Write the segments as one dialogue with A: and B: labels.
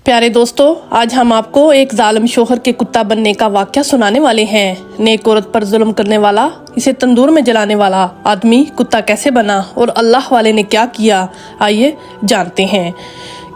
A: प्यारे दोस्तों, आज हम आपको एक जालिम शोहर के कुत्ता बनने का वाक़या सुनाने वाले हैं। नेक औरत पर जुल्म करने वाला, इसे तंदूर में जलाने वाला आदमी कुत्ता कैसे बना और अल्लाह वाले ने क्या किया, आइए जानते हैं।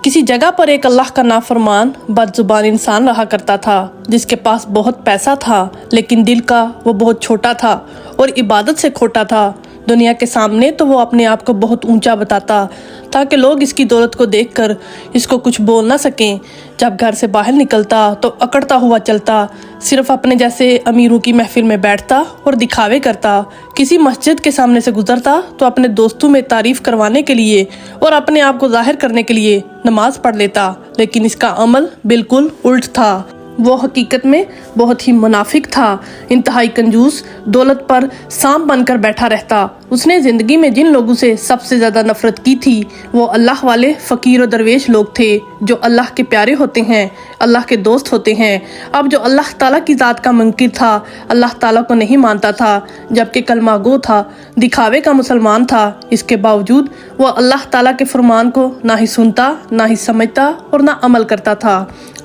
A: किसी जगह पर एक अल्लाह का नाफरमान बदजुबान इंसान रहा करता था, जिसके पास बहुत पैसा था लेकिन दिल का वो बहुत छोटा था और इबादत से खोटा था। दुनिया के सामने तो वो अपने आप को बहुत ऊंचा बताता ताकि लोग इसकी दौलत को देखकर इसको कुछ बोल ना सकें। जब घर से बाहर निकलता तो अकड़ता हुआ चलता, सिर्फ अपने जैसे अमीरों की महफिल में बैठता और दिखावे करता। किसी मस्जिद के सामने से गुजरता तो अपने दोस्तों में तारीफ करवाने के लिए और अपने आप को जाहिर करने के लिए नमाज पढ़ लेता, लेकिन इसका अमल बिल्कुल उल्ट था। वो हकीकत में बहुत ही मुनाफिक था, इंतहाई कंजूस, दौलत पर सांप बनकर बैठा रहता। उसने ज़िंदगी में जिन लोगों से सबसे ज़्यादा नफरत की थी वो अल्लाह वाले फ़कीर और दरवेश लोग थे, जो अल्लाह के प्यारे होते हैं, अल्लाह के दोस्त होते हैं। अब जो अल्लाह ताला की ज़ात का मुनकिर था, अल्लाह ताला को नहीं मानता था, जबकि कलमा गो था, दिखावे का मुसलमान था, इसके बावजूद वो अल्लाह ताला के फरमान को ना ही सुनता, ना ही समझता और ना अमल करता था।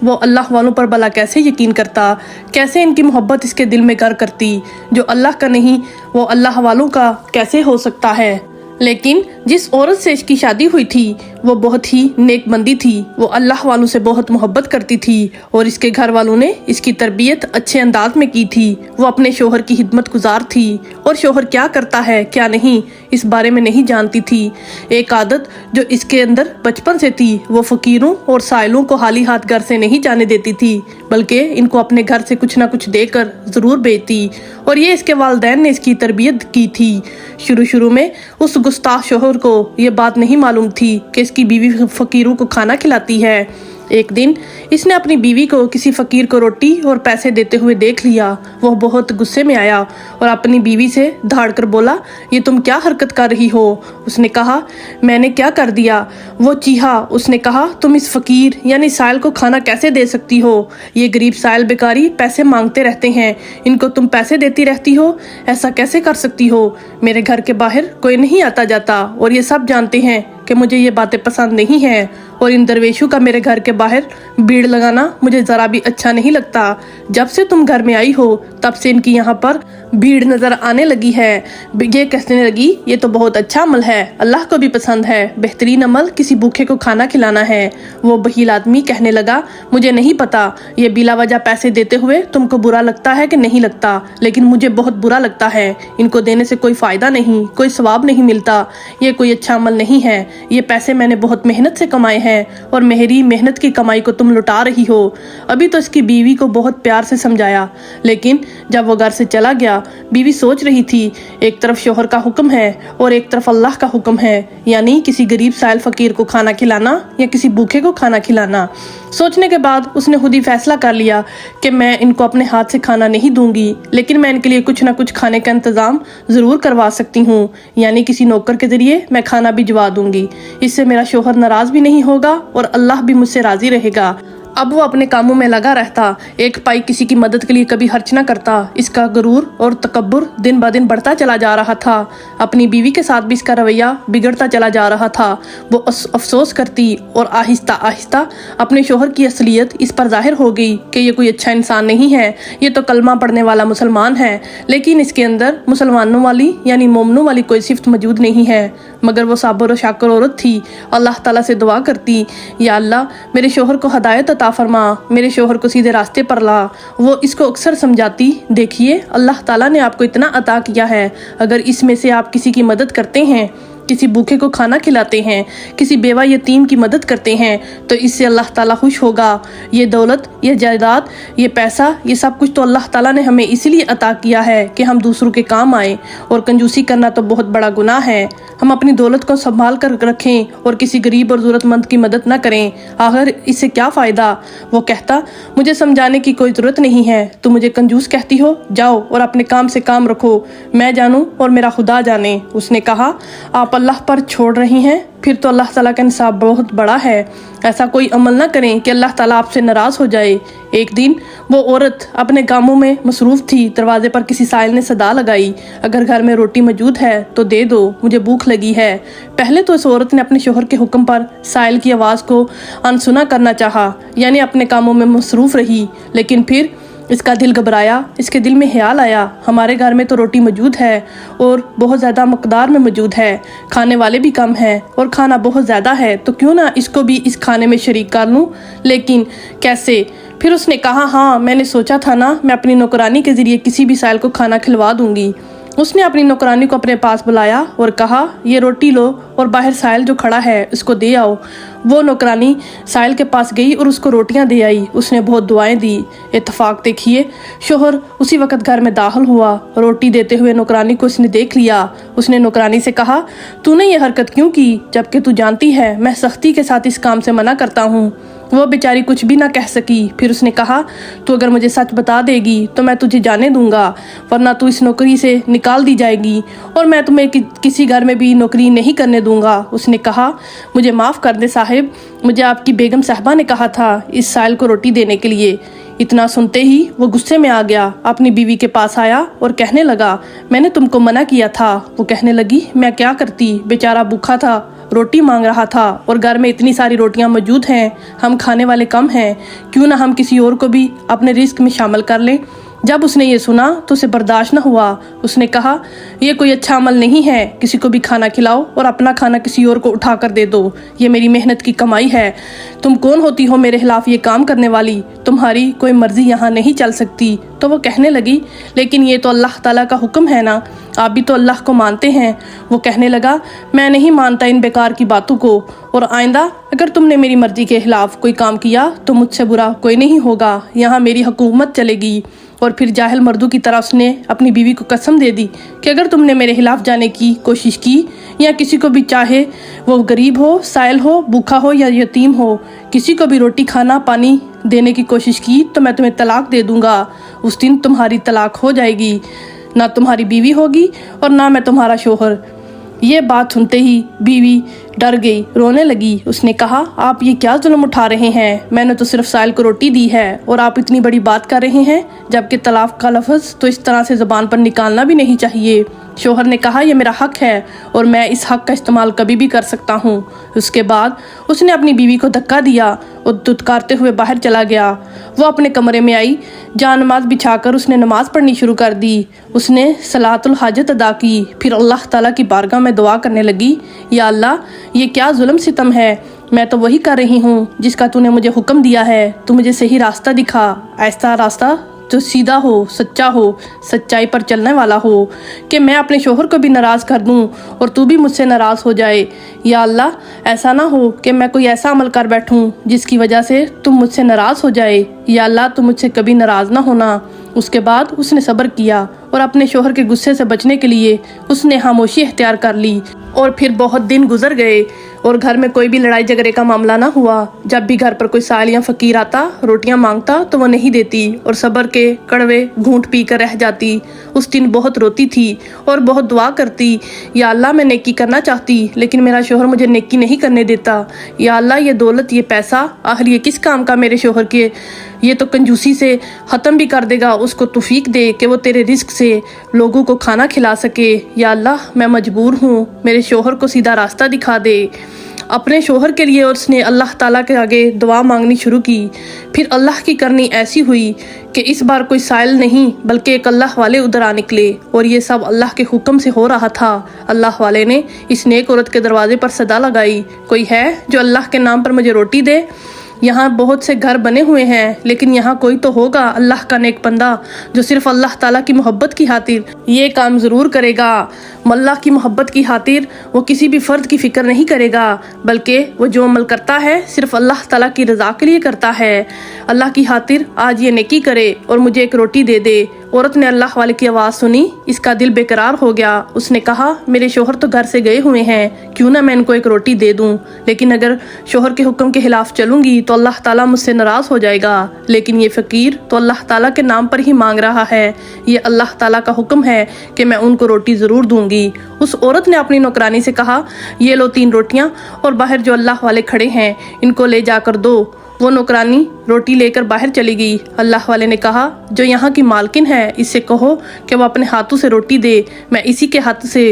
A: वो अल्लाह वालों पर भला कैसे यकीन करता, कैसे इनकी मोहब्बत इसके दिल में घर करती। जो अल्लाह का नहीं वो अल्लाह वालों का कैसे हो सकता है। लेकिन जिस औरत से इसकी शादी हुई थी वो बहुत ही नेक बंदी थी, वो अल्लाह वालों से बहुत मोहब्बत करती थी और इसके घर वालों ने इसकी तरबियत अच्छे अंदाज में की थी। वो अपने शोहर की खिदमत गुजार थी और शोहर क्या करता है क्या नहीं इस बारे में नहीं जानती थी। एक आदत जो इसके अंदर बचपन से थी, वो फकीरों और साइलों को खाली हाथ घर से नहीं जाने देती थी, बल्कि इनको अपने घर से कुछ ना कुछ देकर ज़रूर भेजती। और ये इसके वालिदैन ने इसकी तरबियत की थी। शुरू में उस गुस्ताख शोहर को ये बात नहीं मालूम थी कि इसकी बीवी फकीरों को खाना खिलाती है। एक दिन इसने अपनी बीवी को किसी फकीर को रोटी और पैसे देते हुए देख लिया। वह बहुत गुस्से में आया और अपनी बीवी से धाड़ कर बोला, ये तुम क्या हरकत कर रही हो। उसने कहा, मैंने क्या कर दिया। वो चीहा। उसने कहा, तुम इस फकीर यानी साइल को खाना कैसे दे सकती हो। ये गरीब साइल बेकारी पैसे मांगते रहते हैं, इनको तुम पैसे देती रहती हो, ऐसा कैसे कर सकती हो। मेरे घर के बाहर कोई नहीं आता जाता और ये सब जानते हैं कि मुझे ये बातें पसंद नहीं हैं और इन दरवेशों का मेरे घर के बाहर भीड़ लगाना मुझे ज़रा भी अच्छा नहीं लगता। जब से तुम घर में आई हो तब से इनकी यहाँ पर भीड़ नज़र आने लगी है। ये कहने लगी, ये तो बहुत अच्छा अमल है, अल्लाह को भी पसंद है, बेहतरीन अमल किसी भूखे को खाना खिलाना है। वो बहील आदमी कहने लगा, मुझे नहीं पता ये बिला वजह पैसे देते हुए तुमको बुरा लगता है कि नहीं लगता, लेकिन मुझे बहुत बुरा लगता है। इनको देने से कोई फ़ायदा नहीं, कोई सवाब नहीं मिलता, ये कोई अच्छा अमल नहीं है। ये पैसे मैंने बहुत मेहनत से कमाए हैं और मेरी मेहनत की कमाई को तुम लुटा रही हो। अभी तो इसकी बीवी को बहुत प्यार से समझाया, लेकिन जब वो घर से चला गया बीवी सोच रही थी, एक तरफ शोहर का हुक्म है और एक तरफ अल्लाह का हुक्म है, यानी किसी गरीब साइल फकीर को खाना खिलाना या किसी भूखे को खाना खिलाना। सोचने के बाद उसने खुद ही फैसला कर लिया कि मैं इनको अपने हाथ से खाना नहीं दूंगी, लेकिन मैं इनके लिए कुछ ना कुछ खाने का इंतज़ाम ज़रूर करवा सकती हूँ, यानी किसी नौकर के ज़रिए मैं खाना भिजवा दूंगी। इससे मेरा शोहर नाराज़ भी नहीं होगा और अल्लाह भी मुझसे राज़ी रहेगा। अब वो अपने कामों में लगा रहता, एक पाई किसी की मदद के लिए कभी खर्च ना करता। इसका गुरूर और तकब्बुर दिन ब दिन बढ़ता चला जा रहा था। अपनी बीवी के साथ भी इसका रवैया बिगड़ता चला जा रहा था। वो अफसोस करती और आहिस्ता आहिस्ता अपने शोहर की असलियत इस पर जाहिर हो गई कि ये कोई अच्छा इंसान नहीं है, ये तो कलमा पढ़ने वाला मुसलमान है, लेकिन इसके अंदर मुसलमानों वाली यानी मोमनों वाली कोई सिफ्त मौजूद नहीं है। मगर वो साबर और शाकर औरत थी। अल्लाह ताला से दुआ करती, या अल्लाह मेरे शोहर को हदायत अता फरमा, मेरे शोहर को सीधे रास्ते पर ला। वो इसको अक्सर समझाती, देखिए अल्लाह ताला ने आपको इतना अता किया है, अगर इसमें से आप किसी की मदद करते हैं, किसी भूखे को खाना खिलाते हैं, किसी बेवा यतीम की मदद करते हैं, तो इससे अल्लाह ताला खुश होगा। ये दौलत, ये जायदाद, ये पैसा, ये सब कुछ तो अल्लाह ताला ने हमें इसलिए अता किया है कि हम दूसरों के काम आए, और कंजूसी करना तो बहुत बड़ा गुनाह है। हम अपनी दौलत को संभाल कर रखें और किसी गरीब और ज़रूरतमंद की मदद ना करें, आखिर इससे क्या फ़ायदा। वो कहता, मुझे समझाने की कोई ज़रूरत नहीं है, तुम मुझे कंजूस कहती हो, जाओ और अपने काम से काम रखो, मैं जानूँ और मेरा खुदा जाने। उसने कहा, आप اللہ پر چھوڑ رہی ہیں، پھر تو اللہ تعالیٰ کا انصاف بہت بڑا ہے۔ ایسا کوئی عمل نہ کریں کہ اللہ تعالیٰ آپ سے ناراض ہو جائے۔ ایک دن وہ عورت اپنے کاموں میں مصروف تھی، دروازے پر کسی سائل نے صدا لگائی، اگر گھر میں روٹی موجود ہے تو دے دو، مجھے بھوک لگی ہے۔ پہلے تو اس عورت نے اپنے شوہر کے حکم پر سائل کی آواز کو انسنا کرنا چاہا، یعنی اپنے کاموں میں مصروف رہی، لیکن پھر اس کا دل گھبرایا، اس کے دل میں خیال آیا ہمارے گھر میں تو روٹی موجود ہے اور بہت زیادہ مقدار میں موجود ہے، کھانے والے بھی کم ہیں اور کھانا بہت زیادہ ہے، تو کیوں نہ اس کو بھی اس کھانے میں شریک کر لوں، لیکن کیسے؟ پھر اس نے کہا ہاں میں نے سوچا تھا نا، میں اپنی نوکرانی کے ذریعے کسی بھی سائل کو کھانا کھلوا دوں گی۔ اس نے اپنی نوکرانی کو اپنے پاس بلایا اور کہا یہ روٹی لو اور باہر سائل جو کھڑا ہے اس کو دے آؤ۔ وہ نوکرانی سائل کے پاس گئی اور اس کو روٹیاں دے آئی، اس نے بہت دعائیں دی۔ اتفاق دیکھیے، شوہر اسی وقت گھر میں داخل ہوا، روٹی دیتے ہوئے نوکرانی کو اس نے دیکھ لیا۔ اس نے نوکرانی سے کہا تو نے یہ حرکت کیوں کی جبکہ تو جانتی ہے میں سختی کے ساتھ اس کام سے منع کرتا ہوں؟ وہ بیچاری کچھ بھی نہ کہہ سکی۔ پھر اس نے کہا تو اگر مجھے سچ بتا دے گی تو میں تجھے جانے دوں گا، ورنہ تو اس نوکری سے نکال دی جائے گی اور میں تمہیں کسی گھر میں بھی نوکری نہیں کرنے دوں گا۔ اس نے کہا مجھے معاف کر دے صاحب، مجھے آپ کی بیگم صاحبہ نے کہا تھا اس سائل کو روٹی دینے کے لیے۔ اتنا سنتے ہی وہ غصے میں آ گیا، اپنی بیوی کے پاس آیا اور کہنے لگا میں نے تم کو منع کیا تھا۔ وہ کہنے لگی میں کیا کرتی، بیچارہ بھوکا تھا، روٹی مانگ رہا تھا اور گھر میں اتنی ساری روٹیاں موجود ہیں، ہم کھانے والے کم ہیں، کیوں نہ ہم کسی اور کو بھی اپنے رزق میں شامل کر لیں۔ جب اس نے یہ سنا تو اسے برداشت نہ ہوا، اس نے کہا یہ کوئی اچھا عمل نہیں ہے، کسی کو بھی کھانا کھلاؤ اور اپنا کھانا کسی اور کو اٹھا کر دے دو، یہ میری محنت کی کمائی ہے، تم کون ہوتی ہو میرے خلاف یہ کام کرنے والی، تمہاری کوئی مرضی یہاں نہیں چل سکتی۔ تو وہ کہنے لگی لیکن یہ تو اللہ تعالیٰ کا حکم ہے نا، آپ بھی تو اللہ کو مانتے ہیں۔ وہ کہنے لگا میں نہیں مانتا ان بیکار کی باتوں کو، اور آئندہ اگر تم نے میری مرضی کے خلاف کوئی کام کیا تو مجھ سے برا کوئی نہیں ہوگا، یہاں میری حکومت چلے گی۔ اور پھر جاہل مردوں کی طرح اس نے اپنی بیوی کو قسم دے دی کہ اگر تم نے میرے خلاف جانے کی کوشش کی یا کسی کو بھی، چاہے وہ غریب ہو، سائل ہو، بھوکا ہو یا یتیم ہو، کسی کو بھی روٹی کھانا پانی دینے کی کوشش کی تو میں تمہیں طلاق دے دوں گا، اس دن تمہاری طلاق ہو جائے گی، نہ تمہاری بیوی ہوگی اور نہ میں تمہارا شوہر۔ یہ بات سنتے ہی بیوی ڈر گئی، رونے لگی۔ اس نے کہا آپ یہ کیا ظلم اٹھا رہے ہیں، میں نے تو صرف سائل کو روٹی دی ہے اور آپ اتنی بڑی بات کر رہے ہیں، جبکہ طلاق کا لفظ تو اس طرح سے زبان پر نکالنا بھی نہیں چاہیے۔ شوہر نے کہا یہ میرا حق ہے اور میں اس حق کا استعمال کبھی بھی کر سکتا ہوں۔ اس کے بعد اس نے اپنی بیوی کو دھکا دیا اور دھتکارتے ہوئے باہر چلا گیا۔ وہ اپنے کمرے میں آئی، جہاں نماز بچھا کر اس نے نماز پڑھنی شروع کر دی۔ اس نے صلاۃ الحاجت ادا کی، پھر اللہ تعالیٰ کی بارگاہ میں دعا کرنے لگی یا اللہ یہ کیا ظلم ستم ہے، میں تو وہی کر رہی ہوں جس کا تو نے مجھے حکم دیا ہے، تو مجھے صحیح راستہ دکھا، ایسا راستہ جو سیدھا ہو، سچا ہو، سچائی پر چلنے والا ہو، کہ میں اپنے شوہر کو بھی ناراض کر دوں اور تو بھی مجھ سے ناراض ہو جائے۔ یا اللہ ایسا نہ ہو کہ میں کوئی ایسا عمل کر بیٹھوں جس کی وجہ سے تم مجھ سے ناراض ہو جائے، یا اللہ تم مجھ سے کبھی ناراض نہ ہونا۔ اس کے بعد اس نے صبر کیا اور اپنے شوہر کے غصے سے بچنے کے لیے اس نے خاموشی اختیار کر لی، اور پھر بہت دن گزر گئے اور گھر میں کوئی بھی لڑائی جھگڑے کا معاملہ نہ ہوا۔ جب بھی گھر پر کوئی سائل یا فقیر آتا، روٹیاں مانگتا تو وہ نہیں دیتی اور صبر کے کڑوے گھونٹ پی کر رہ جاتی۔ اس دن بہت روتی تھی اور بہت دعا کرتی، یا اللہ میں نیکی کرنا چاہتی لیکن میرا شوہر مجھے نیکی نہیں کرنے دیتا، یا اللہ یہ دولت، یہ پیسہ آخر یہ کس کام کا میرے شوہر کے، یہ تو کنجوسی سے ختم بھی کر دے گا، اس کو توفیق دے کہ وہ تیرے رزق سے لوگوں کو کھانا کھلا سکے۔ یا اللہ میں مجبور ہوں، میرے شوہر کو سیدھا راستہ دکھا دے۔ اپنے شوہر کے لیے اس نے اللہ تعالیٰ کے آگے دعا مانگنی شروع کی۔ پھر اللہ کی کرنی ایسی ہوئی کہ اس بار کوئی سائل نہیں بلکہ ایک اللہ والے ادھر آ نکلے، اور یہ سب اللہ کے حکم سے ہو رہا تھا۔ اللہ والے نے اس نیک عورت کے دروازے پر صدا لگائی، کوئی ہے جو اللہ کے نام پر مجھے روٹی دے؟ یہاں بہت سے گھر بنے ہوئے ہیں لیکن یہاں کوئی تو ہوگا اللہ کا نیک بندہ جو صرف اللہ تعالیٰ کی محبت کی خاطر یہ کام ضرور کرے گا۔ اللہ کی محبت کی خاطر وہ کسی بھی فرد کی فکر نہیں کرے گا، بلکہ وہ جو عمل کرتا ہے صرف اللہ تعالیٰ کی رضا کے لیے کرتا ہے۔ اللہ کی خاطر آج یہ نیکی کرے اور مجھے ایک روٹی دے دے، औरत ने अल्लाह वाले की आवाज़ सुनी, इसका दिल बेकरार हो गया। उसने कहा, मेरे शोहर तो घर से गए हुए हैं, क्यों ना मैं इनको एक रोटी दे दूं। लेकिन अगर शोहर के हुक्म के खिलाफ चलूंगी तो अल्लाह ताला मुझसे नाराज़ हो जाएगा। लेकिन ये फ़कीर तो अल्लाह ताला के नाम पर ही मांग रहा है, ये अल्लाह ताला का हुक्म है कि मैं उनको रोटी ज़रूर दूंगी। उस औरत ने अपनी नौकरानी से कहा, ये लो 3 रोटियाँ और बाहर जो अल्लाह वाले खड़े हैं इनको ले जाकर दो। वो नौकरानी रोटी लेकर बाहर चली गई। अल्लाह वाले ने कहा, जो यहाँ की मालकिन है इससे कहो कि वो अपने हाथों से रोटी दे, मैं इसी के हाथ से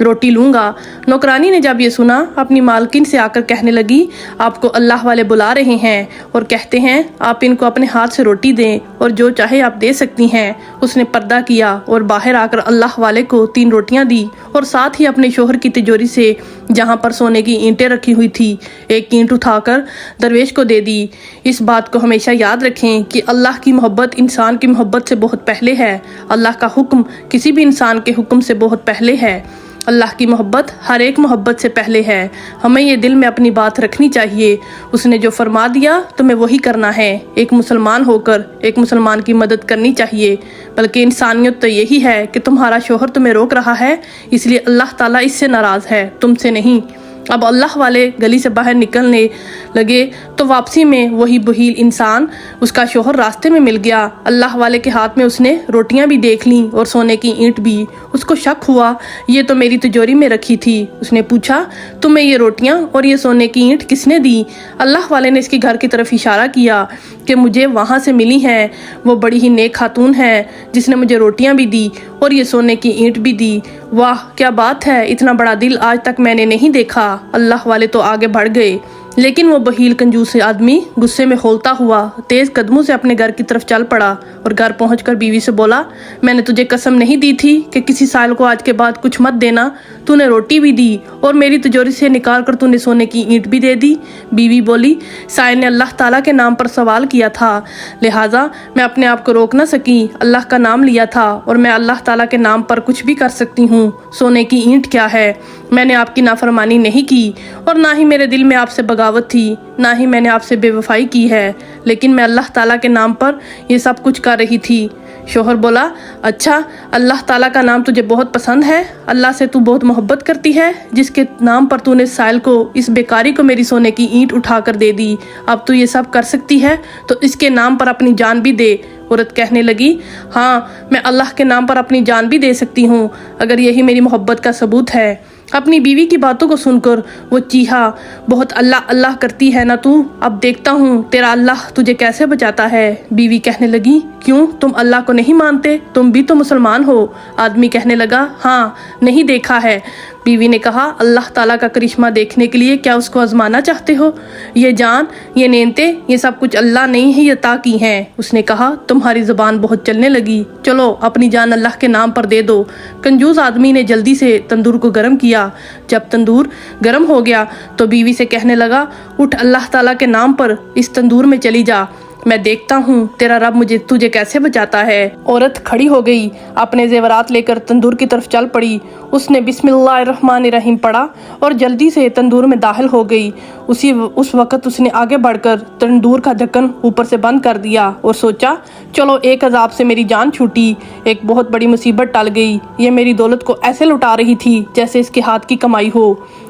A: रोटी लूँगा। नौकरानी ने जब ये सुना अपनी मालकिन से आकर कहने लगी, आपको अल्लाह वाले बुला रहे हैं और कहते हैं आप इनको अपने हाथ से रोटी दें और जो चाहे आप दे सकती हैं। उसने पर्दा किया और बाहर आकर अल्लाह वाले को 3 रोटियाँ दी और साथ ही अपने शोहर की तिजोरी से जहाँ पर सोने की ईंटें रखी हुई थी एक ईंट उठाकर दरवेश को दे दी। इस बात को हमेशा याद रखें कि अल्लाह की मोहब्बत इंसान की मोहब्बत से बहुत पहले है। अल्लाह का हुक्म किसी भी इंसान के हुक्म से बहुत पहले है। अल्लाह की मोहब्बत हर एक मोहब्बत से पहले है। हमें ये दिल में अपनी बात रखनी चाहिए। उसने जो फरमा दिया तुम्हें वही करना है। एक मुसलमान होकर एक मुसलमान की मदद करनी चाहिए। बल्कि इंसानियत तो यही है कि तुम्हारा शोहर तुम्हें रोक रहा है, इसलिए अल्लाह ताला इससे नाराज़ है, तुमसे नहीं। अब अल्लाह वाले गली से बाहर निकलने लगे तो वापसी में वही बहील इंसान उसका शोहर रास्ते में मिल गया। अल्लाह वाले के हाथ में उसने रोटियां भी देख लीं और सोने की ईंट भी। उसको शक हुआ, ये तो मेरी तिजोरी में रखी थी। उसने पूछा, तुम्हें ये रोटियां और ये सोने की ईंट किसने दी? अल्लाह वाले ने इसके घर की तरफ इशारा किया कि मुझे वहाँ से मिली हैं। वो बड़ी ही नेक खातून है जिसने मुझे रोटियां भी दी और ये सोने की ईंट भी दी। वाह क्या बात है, इतना बड़ा दिल आज तक मैंने नहीं देखा। अल्लाह वाले तो आगे बढ़ गए, लेकिन वो बहील कंजूस आदमी गुस्से में होलता हुआ तेज कदमों से अपने घर की तरफ चल पड़ा और घर पहुंचकर बीवी से बोला, मैंने तुझे कसम नहीं दी थी कि किसी साल को आज के बाद कुछ मत देना? तूने रोटी भी दी और मेरी तिजोरी से निकाल कर तूने सोने की ईंट भी दे दी। बीवी बोली, साय ने अल्लाह ताला के नाम पर सवाल किया था, लिहाजा मैं अपने आप को रोक ना सकी। अल्लाह का नाम लिया था और मैं अल्लाह ताला के नाम पर कुछ भी कर सकती हूँ। सोने की ईंट क्या है? मैंने आपकी नाफरमानी नहीं की और ना ही मेरे दिल में आपसे बगावत थी, ना ही मैंने आपसे बेवफाई की है, लेकिन मैं अल्लाह ताला के नाम पर ये सब कुछ कर रही थी। शोहर बोला, अच्छा अल्लाह ताला का नाम तुझे बहुत पसंद है? अल्लाह से तू बहुत मोहब्बत करती है जिसके नाम पर तूने साइल को, इस बेकारी को मेरी सोने की ईंट उठाकर दे दी। अब तू ये सब कर सकती है तो इसके नाम पर अपनी जान भी दे। औरत कहने लगी, हाँ मैं अल्लाह के नाम पर अपनी जान भी दे सकती हूँ अगर यही मेरी मोहब्बत का सबूत है। अपनी बीवी की बातों को सुनकर वो चीहा, बहुत अल्लाह अल्लाह करती है ना तू, अब देखता हूँ तेरा अल्लाह तुझे कैसे बचाता है। बीवी कहने लगी, क्यों तुम अल्लाह को नहीं मानते? तुम भी तो मुसलमान हो। आदमी कहने लगा, हाँ नहीं देखा है। बीवी ने कहा, अल्लाह ताला का करिश्मा देखने के लिए क्या उसको आजमाना चाहते हो? ये जान, ये नेमते, ये सब कुछ अल्लाह ने ही अता की हैं। उसने कहा, तुम्हारी ज़ुबान बहुत चलने लगी, चलो अपनी जान अल्लाह के नाम पर दे दो। कंजूस आदमी ने जल्दी से तंदूर को गर्म किया। जब तंदूर गर्म हो गया तो बीवी से कहने लगा, उठ अल्लाह ताला के नाम पर इस तंदूर में चली जा, मैं देखता हूँ तेरा रब तुझे कैसे बचाता है। औरत खड़ी हो गई, अपने जेवरात लेकर तंदूर की तरफ चल पड़ी। उसने बिस्मिल्लाहिर्रहमानिर्रहीम पढ़ा और जल्दी से तंदूर में दाखिल हो गई। उस वक़्त उसने आगे बढ़कर तंदूर का ढक्कन ऊपर से बंद कर दिया और सोचा, चलो एक अजाब से मेरी जान छूटी, एक बहुत बड़ी मुसीबत टल गई। ये मेरी दौलत को ऐसे लुटा रही थी जैसे इसके हाथ की कमाई हो।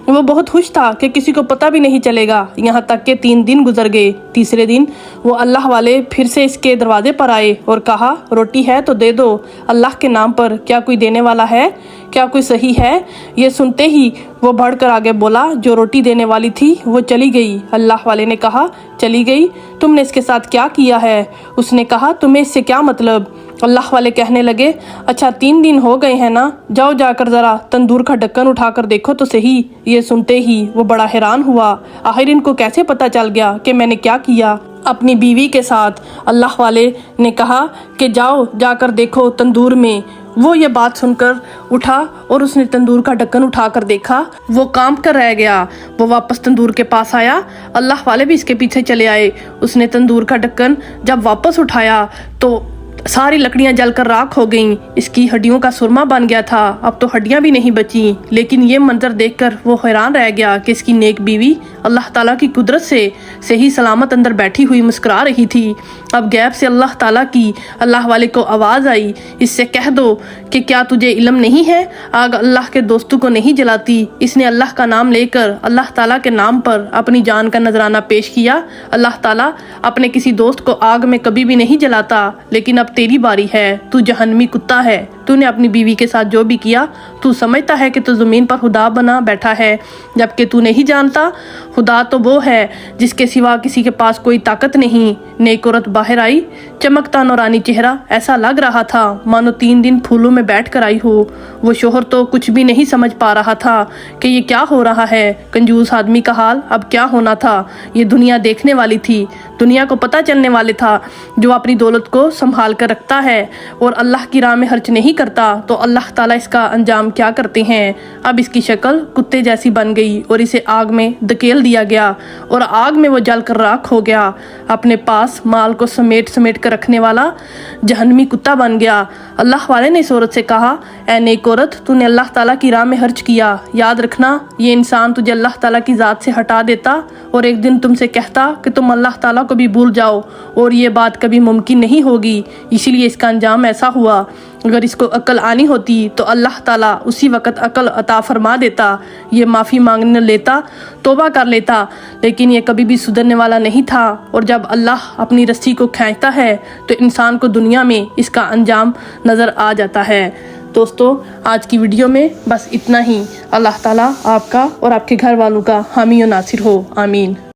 A: वो बहुत खुश था कि किसी को पता भी नहीं चलेगा। यहाँ तक के 3 दिन गुजर गए। तीसरे दिन वो अल्लाह वाले फिर से इसके दरवाजे पर आए और कहा, रोटी है तो दे दो, अल्लाह के नाम पर, क्या कोई देने वाला है? क्या कोई सही है? ये सुनते ही वो बढ़कर आगे बोला, जो रोटी देने वाली थी वो चली गई। अल्लाह वाले ने कहा, चली गई? तुमने इसके साथ क्या किया है? उसने कहा, तुम्हें इससे क्या मतलब? अल्लाह वाले कहने लगे, अच्छा 3 दिन हो गए हैं ना, जाओ जाकर ज़रा तंदूर का ढक्कन उठाकर देखो तो सही। ये सुनते ही वो बड़ा हैरान हुआ, आखिर इनको कैसे पता चल गया कि मैंने क्या किया। अपनी बीवी के साथ अल्लाह वाले ने कहा कि जाओ जाकर देखो तंदूर में। वो ये बात सुनकर उठा और उसने तंदूर का ढक्कन उठाकर देखा, वो काम कर रह गया। वो वापस तंदूर के पास आया, अल्लाह वाले भी इसके पीछे चले आए। उसने तंदूर का ढक्कन जब वापस उठाया तो सारी लकड़ियां जलकर राख हो गईं। इसकी हड्डियों का सुरमा बन गया था, अब तो हड्डियां भी नहीं बची। लेकिन ये मंजर देखकर वो हैरान रह गया कि इसकी नेक बीवी अल्लाह ताला की कुदरत से सही सलामत अंदर बैठी हुई मुस्कुरा रही थी। अब गैब से अल्लाह ताला की अल्लाह वाले को आवाज़ आई, इससे कह दो कि क्या तुझे इल्म नहीं है, आग अल्लाह के दोस्तों को नहीं जलाती। इसने अल्लाह का नाम लेकर अल्लाह ताला के नाम पर अपनी जान का नजराना पेश किया। अल्लाह ताला अपने किसी दोस्त को आग में कभी भी नहीं जलाता, लेकिन अब तेरी बारी है, तू जहन्नमी कुत्ता है। तूने अपनी बीवी के साथ जो भी किया, तू समझता है कि तू ज़मीन पर खुदा बना बैठा है, जबकि तू नहीं जानता खुदा तो वो है जिसके सिवा किसी के पास कोई ताकत नहीं। नेक औरत बाहर आई, चमकता नौरानी चेहरा, ऐसा लग रहा था मानो 3 दिन फूलों में बैठ कर आई हो। वो शोहर तो कुछ भी नहीं समझ पा रहा था कि ये क्या हो रहा है। कंजूस आदमी का हाल अब क्या होना था। ये दुनिया देखने वाली थी, दुनिया को पता चलने वाले था। जो अपनी दौलत को संभाल कर रखता है और अल्लाह की राह में खर्च नहीं करता, तो अल्लाह ताला इसका अंजाम क्या करते हैं। अब इसकी शक्ल कुत्ते जैसी बन गई और इसे आग में धकेल दिया गया और आग में वो जलकर राख हो गया। अपने पास माल को समेट समेट कर रखने वाला जहन्नमी कुत्ता बन गया। अल्लाह वाले ने इस औरत से कहा, ऐ नेक औरत, तूने अल्लाह ताला की राह में खर्च किया, याद रखना ये इंसान तुझे अल्लाह ताला की ज़ात से हटा देता और एक दिन तुमसे कहता कि तुम अल्लाह ताला को भी भूल जाओ, और ये बात कभी मुमकिन नहीं होगी, इसीलिए इसका अंजाम ऐसा हुआ। अगर इसको अक्ल आनी होती तो अल्लाह ताला उसी वक़्त अक्ल अता फरमा देता, ये माफ़ी मांगने लेता, तौबा कर लेता, लेकिन ये कभी भी सुधरने वाला नहीं था। और जब अल्लाह अपनी रस्सी को खींचता है तो इंसान को दुनिया में इसका अंजाम नज़र आ जाता है। दोस्तों, आज की वीडियो में बस इतना ही। अल्लाह ताला आपका और आपके घर वालों का हामी और नासिर हो, आमीन।